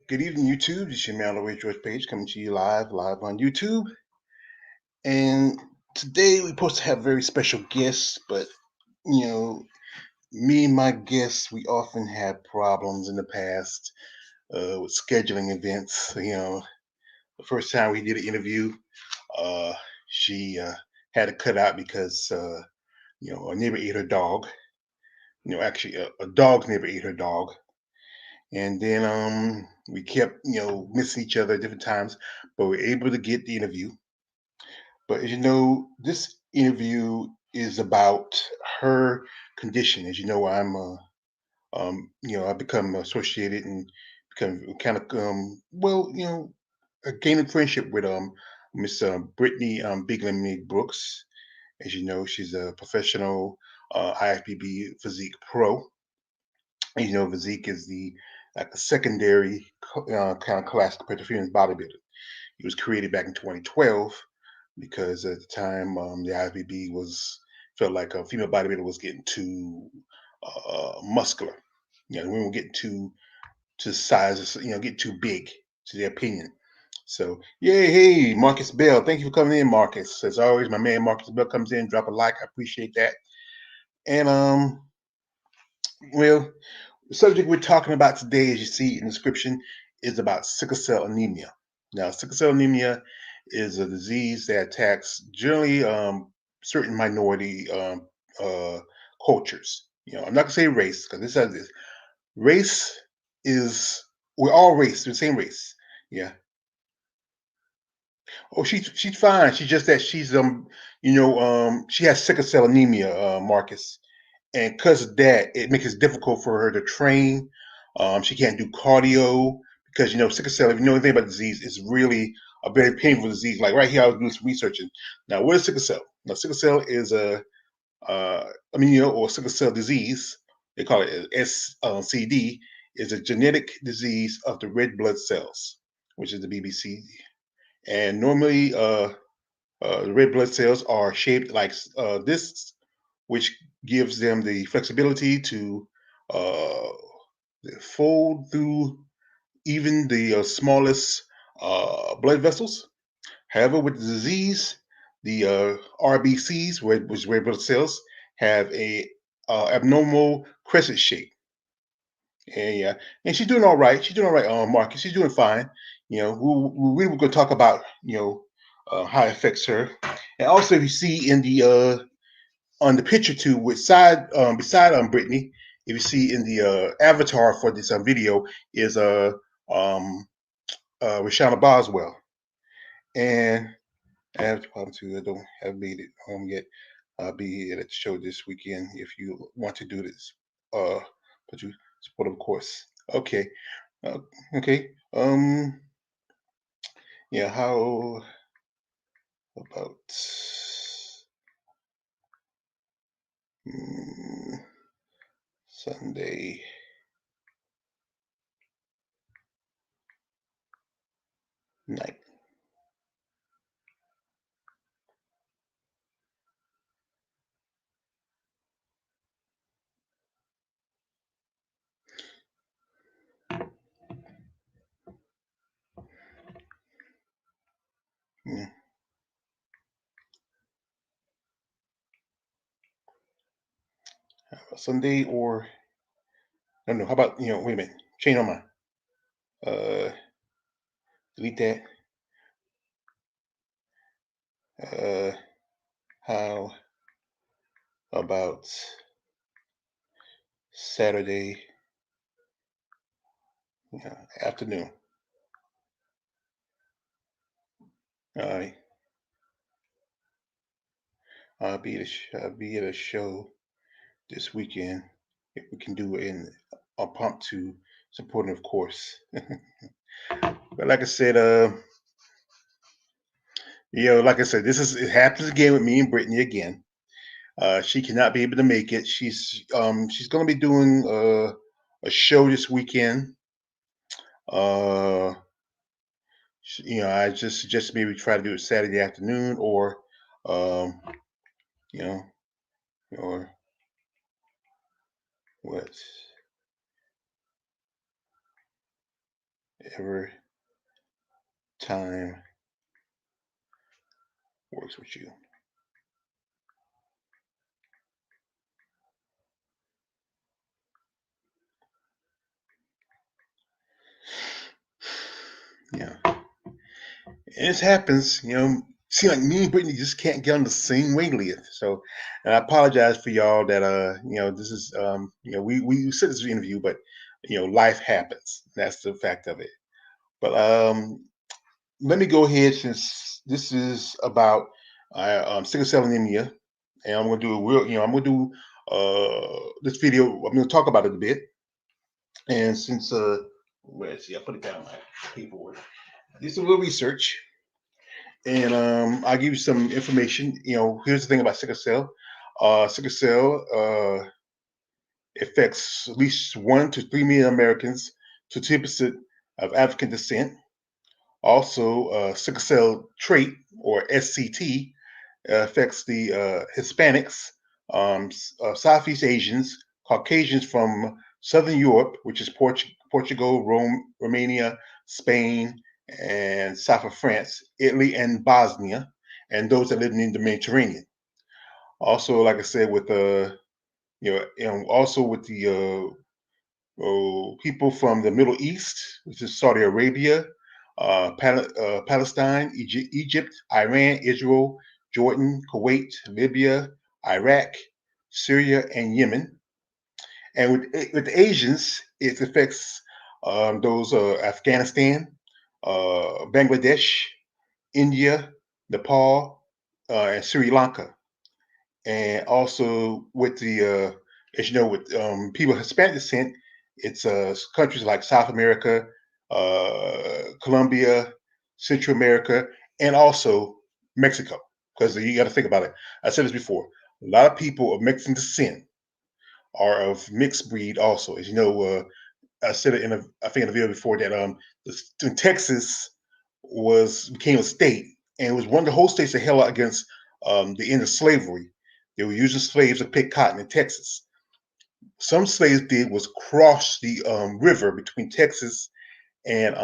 Good evening, YouTube. This is your Mallory George page coming to you live on YouTube. And today we're supposed to have a very special guest, but you know, me and my guests, we often have problems in the past with scheduling events. The first time we did an interview, uh, she had to cut out because a neighbor ate her dog. Actually, a dog's neighbor ate her dog, and then we kept missing each other at different times, but we are able to get the interview. But as you know, this interview is about her condition. As you know, I've become associated and become kind of gaining friendship with Miss Brittany Big Brooks. As you know, she's a professional IFBB physique pro. And, physique is the like a secondary kind of class compared to female bodybuilding. It was created back in 2012 because at the time the IFBB was felt like a female bodybuilder was getting too muscular. Women were getting too sizes, get too big to their opinion. So, yay, hey, Marcus Bell. Thank you for coming in, Marcus. As always, my man Marcus Bell comes in, drop a like. I appreciate that. And well, the subject we're talking about today, as you see in the description, is about sickle cell anemia. Now, sickle cell anemia is a disease that attacks generally certain minority cultures. I'm not gonna say race because this says this. Race is we're all race, the same race. Yeah. Oh, she's fine. She's just that she's she has sickle cell anemia, Marcus, and because of that, it makes it difficult for her to train. She can't do cardio because sickle cell. If you know anything about the disease, it's really a very painful disease. Like right here, I was doing some researching. Now, what is sickle cell? Now, sickle cell is or sickle cell disease. They call it SCD. Is a genetic disease of the red blood cells, which is the BBC. And normally, the red blood cells are shaped like this, which gives them the flexibility to uh, fold through even the smallest blood vessels. However, with the disease, the RBCs, which red blood cells, have a abnormal crescent shape. And yeah, and she's doing all right. She's doing all right, Marcus. She's doing fine. We were going to talk about how it affects her, and also if you see in the on the picture too, with beside Brittany, if you see in the avatar for this video is Rashana Boswell, and I have to problem too. I don't have made it home yet. I'll be at the show this weekend if you want to do this. But you support, of course. Okay. Uh, okay. Yeah. How about mm, Sunday? Night. Yeah. Sunday or no, no. How about Wait a minute. Change my mind. Uh, delete that. Uh, how about Saturday afternoon? All right. I'll be at a show this weekend. If we can do it in a pump to support it, of course. But like I said, like I said, it happens again with me and Brittany again. She cannot be able to make it. She's going to be doing a show this weekend. Uh, I just suggest maybe try to do it Saturday afternoon, or um, you know, or whatever time works with you. Yeah. And this happens, see, like me and Brittany just can't get on the same wavelength. So, and I apologize for y'all that, this is, we said this interview, but, life happens. That's the fact of it. But let me go ahead, since this is about sickle cell anemia, and I'm going to do a real, I'm going to do this video. I'm going to talk about it a bit. And since, let's see, I put it down my paperwork. Did some little research, and I'll give you some information. Here's the thing about sickle cell. Sickle cell affects at least 1 to 3 million Americans to 10% of African descent. Also, sickle cell trait, or SCT, affects the Hispanics, Southeast Asians, Caucasians from Southern Europe, which is Portugal, Rome, Romania, Spain, and south of France, Italy, and Bosnia, and those that live in the Mediterranean. Also, like I said, with also with the people from the Middle East, which is Saudi Arabia, Palestine, Egypt, Iran, Israel, Jordan, Kuwait, Libya, Iraq, Syria, and Yemen. And with the Asians, it affects those Afghanistan, Bangladesh, India, Nepal, and Sri Lanka. And also with the, as you know, with people of Hispanic descent, it's countries like South America, Colombia, Central America, and also Mexico. Because you got to think about it. I said this before. A lot of people of Mexican descent are of mixed breed. Also, as you know, I said it I think in a video before that Texas became a state, and it was one of the whole states that held out against the end of slavery. They were using slaves to pick cotton in Texas. Some slaves did was cross the river between Texas and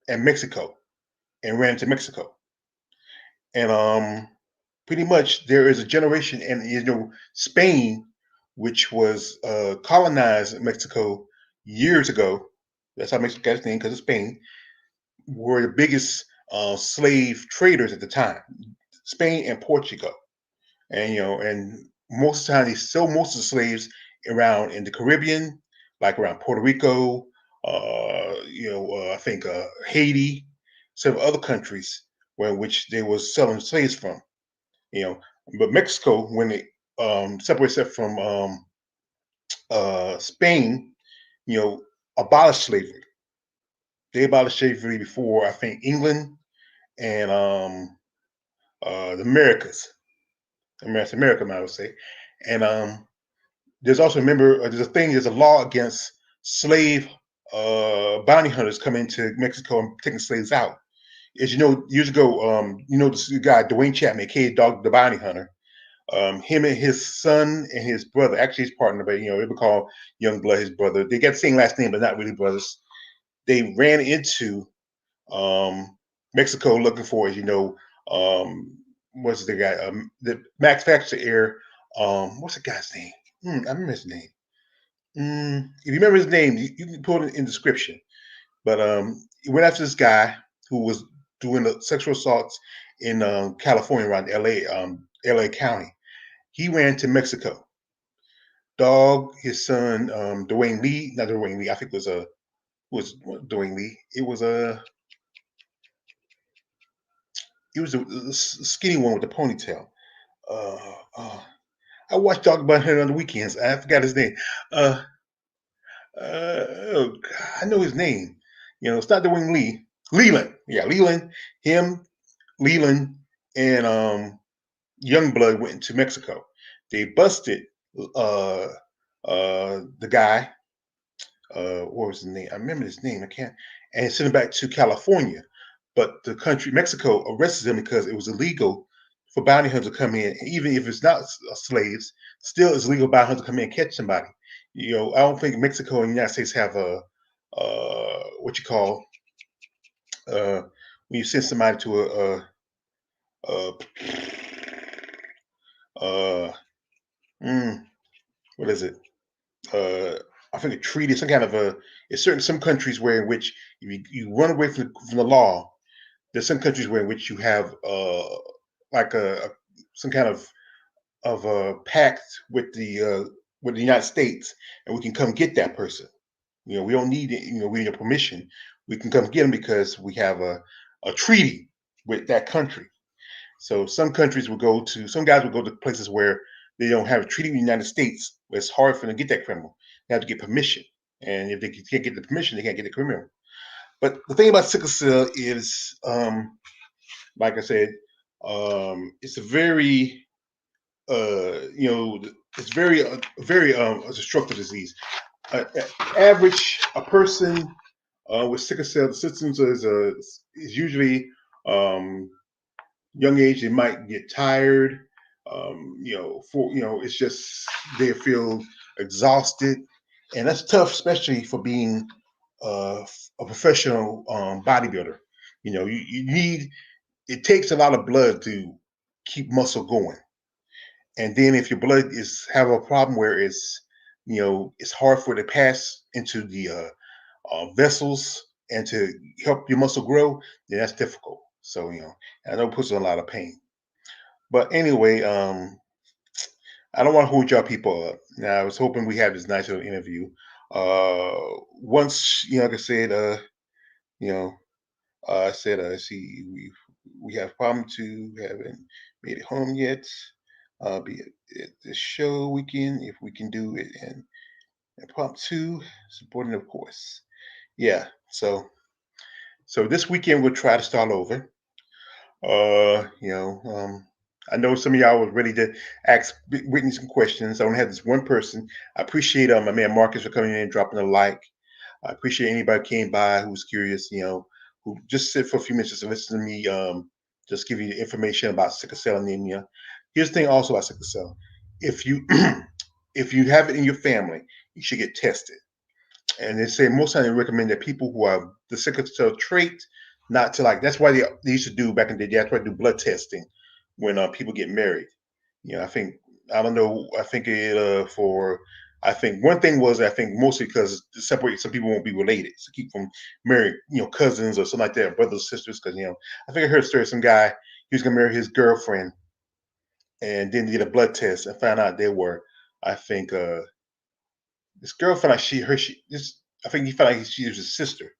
Mexico, and ran to Mexico. And pretty much there is a generation, and Spain, which was colonized Mexico years ago. That's how Mexico got its name, because of Spain. Were the biggest slave traders at the time, Spain and Portugal. And and most of the time they sold most of the slaves around in the Caribbean, like around Puerto Rico, I think Haiti, several other countries where which they was selling slaves from. You know, but Mexico, when they separated itself from Spain, abolished slavery. They abolished slavery before, I think, England and the Americas. America, I would say. And there's also, remember, there's a law against slave bounty hunters coming to Mexico and taking slaves out. As you know, years ago, this guy Dwayne Chapman, aka Dog the Bounty Hunter, him and his son and his brother, actually his partner, but they would call Young Blood his brother. They got the same last name, but not really brothers. They ran into Mexico looking for, what's the guy? The Max Factor heir. What's the guy's name? I remember his name. If you remember his name, you can put it in the description. But he went after this guy who was doing the sexual assaults in California, around LA County. He ran to Mexico. Dog, his son, Dwayne Lee, not Dwayne Lee. I think it was Dwayne Lee. It was a skinny one with the ponytail. Uh, uh, I watched Dog about him on the weekends. I forgot his name. Oh God, I know his name. It's not Dwayne Lee. Leland. Yeah, Leland. Him, Leland, and Youngblood went to Mexico. They busted uh, the guy. What was his name? I remember his name. I can't. And sent him back to California. But the country, Mexico, arrested him because it was illegal for bounty hunters to come in. And even if it's not slaves, still it's illegal for bounty hunters to come in and catch somebody. I don't think Mexico and the United States have a what you call uh, when you send somebody to a uh, mm, what is it? Uh, I think a treaty, some kind of a. It's certain some countries where in which you run away from the law. There's some countries where in which you have like some kind of a pact with the United States, and we can come get that person. We don't need it. We need your permission. We can come get them because we have a treaty with that country. So some guys will go to places where they don't have a treaty with the United States, where it's hard for them to get that criminal. They have to get permission. And if they can't get the permission, they can't get the criminal. But the thing about sickle cell is, like I said, it's a very, it's very a destructive disease. Average a person with sickle cell, the symptoms is usually um, young age. They might get tired. It's just they feel exhausted, and that's tough, especially for being uh, a professional bodybuilder. You need it takes a lot of blood to keep muscle going, and then if your blood is have a problem where it's hard for it to pass into the vessels and to help your muscle grow, then that's difficult. So I know it puts you in a lot of pain. But anyway, I don't want to hold y'all people up. Now, I was hoping we had this nice little interview. Uh, Once, like I said, you know, I said, see, we have problem to haven't made it home yet. Be at the show weekend if we can do it, and prompt two, supporting of course. Yeah. So this weekend we'll try to start over. Uh, you know, um, I know some of y'all was ready to ask Whitney some questions. I only had this one person. I appreciate my man Marcus for coming in and dropping a like. I appreciate anybody who came by who was curious, who just sit for a few minutes just to listen to me, just give you information about sickle cell anemia. Here's the thing also about sickle cell. If you if you have it in your family, you should get tested. And they say most times they recommend that people who have the sickle cell trait not to like. That's why they used to do back in the day. That's why they do blood testing when people get married. I think I don't know. I think it for I think one thing was I think mostly because to separate some people won't be related to keep from marrying cousins or something like that, brothers sisters. Because I think I heard a story of some guy he was gonna marry his girlfriend and then did a blood test and found out they were I think his girlfriend like she this I think he found out she was his sister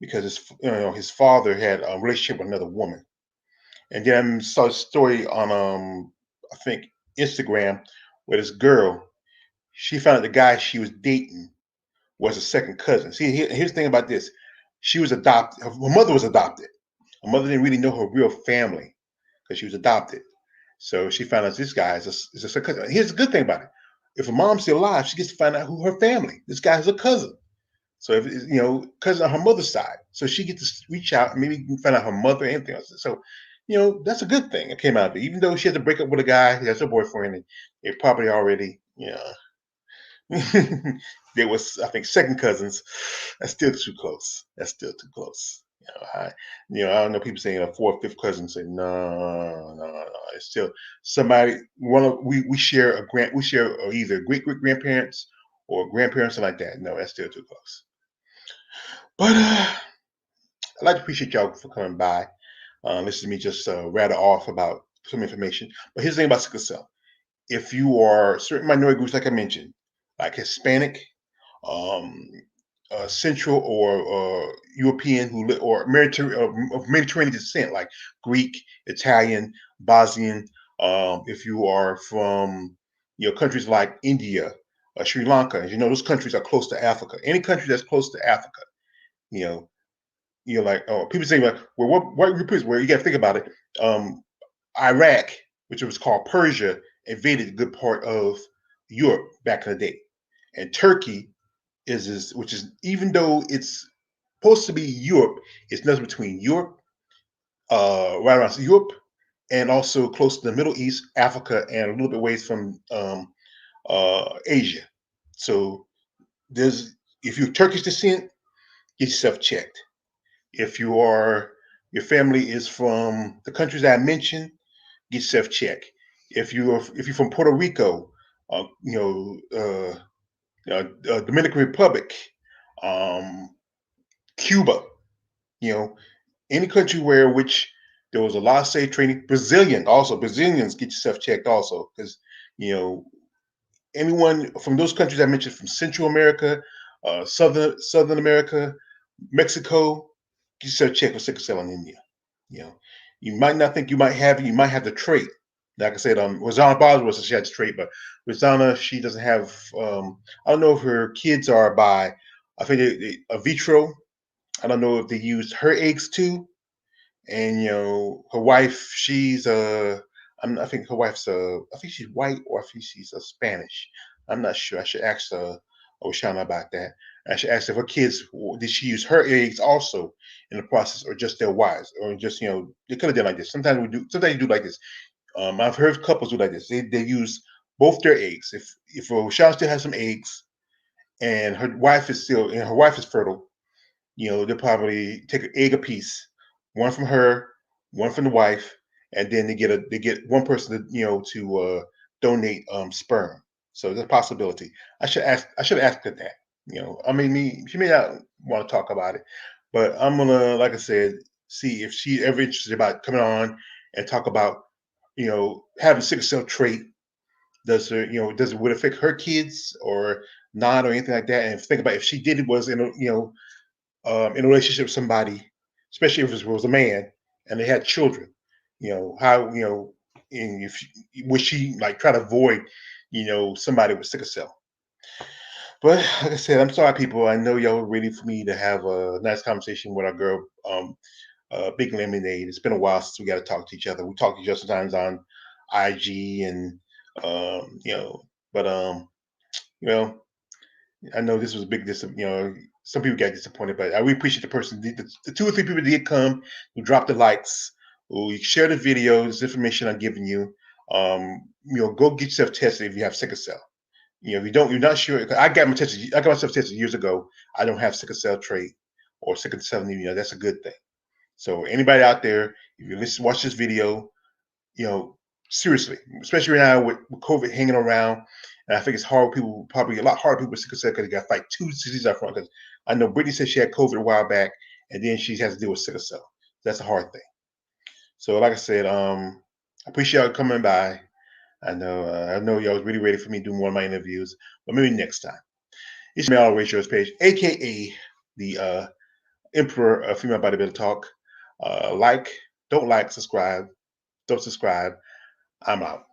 because his father had a relationship with another woman. And then I saw a story on I think Instagram where this girl she found out the guy she was dating was a second cousin. See, here's the thing about this: she was adopted. Her mother was adopted. Her mother didn't really know her real family because she was adopted. So she found out this guy is a second cousin. Here's the good thing about it: if her mom's still alive, she gets to find out who her family. This guy is a cousin. So if cousin on her mother's side, so she gets to reach out and maybe you can find out her mother and anything else. So that's a good thing that came out of it. Even though she had to break up with a guy that's her boyfriend, and they probably already there was I think second cousins. That's still too close. That's still too close. I don't know people saying a fourth, fifth cousin. Say no, no, no. It's still somebody. We share we share either great great grandparents or grandparents, something like that. No, that's still too close. But I'd like to appreciate y'all for coming by. Listen to me just rattle off about some information. But here's the thing about sickle cell. If you are certain minority groups, like I mentioned, like Hispanic, um, Central or European or of Mediterranean descent, like Greek, Italian, Bosnian. If you are from countries like India, Sri Lanka, as you know, those countries are close to Africa. Any country that's close to Africa, you know, like people say like, well, what group is where you got to think about it. Iraq, which was called Persia, invaded a good part of Europe back in the day, and Turkey which is even though it's supposed to be Europe, it's nothing between Europe, right around Europe, and also close to the Middle East, Africa, and a little bit ways from Asia. So there's if you're Turkish descent, get yourself checked. If your family is from the countries that I mentioned, get yourself checked. If you're from Puerto Rico, uh, you know, Dominican Republic, um, Cuba, you know, any country where which there was a lot of safe training. Brazilians get yourself checked also because you know anyone from those countries I mentioned from Central America, Southern America, Mexico, get yourself checked for sickle cell anemia. You know, you might not think you might have the trait. Like I said, Rosanna Bosworth said she had the trait, but Rosanna, she doesn't have. I don't know if her kids are by. I think a vitro. I don't know if they used her eggs too. And her wife, I think her wife's I think she's white or I think she's a Spanish. I'm not sure. I should ask Oshana about that. I should ask if her kids did she use her eggs also in the process, or just their wives, or just they could have done like this. Sometimes we do. Sometimes you do like this. I've heard couples do like this. They use both their eggs. If Oshana still has some eggs and her wife is fertile, they'll probably take an egg apiece, one from her, one from the wife, and then they get one person to donate sperm. So there's a possibility. I should ask her that. I mean, she may not want to talk about it, but I'm gonna, like I said, see if she's ever interested about coming on and talk about having sickle cell trait. Does it would affect her kids or not, or anything like that? And think about if she did it was in a relationship with somebody, especially if it was a man and they had children, how, and if would she like try to avoid, somebody with sickle cell? But like I said, I'm sorry, people. I know y'all were ready for me to have a nice conversation with our girl, Big Lemonade. It's been a while since we got to talk to each other. We talk to each other sometimes on IG and, um, you know, but you know, I know this was a big some people got disappointed, but I really appreciate the two or three people that did come, who dropped the likes, who share the videos, information I'm giving you. Go get yourself tested if you have sickle cell. If you don't, you're not sure. I got myself tested years ago. I don't have sickle cell trait or sickle cell anemia. That's a good thing. So anybody out there, if you watch this video, you know, seriously, especially right now with COVID hanging around. And I think it's hard. People probably a lot harder people with sickle cell because they got to fight two diseases up front. Because I know Brittany said she had COVID a while back, and then she has to deal with sickle cell. That's a hard thing. So, like I said, I appreciate y'all coming by. I know y'all was really ready for me to do more of my interviews, but maybe next time. It's Male Ratios Page, aka the Emperor of Female Bodybuilder Talk. Like, don't like, subscribe, don't subscribe. I'm out.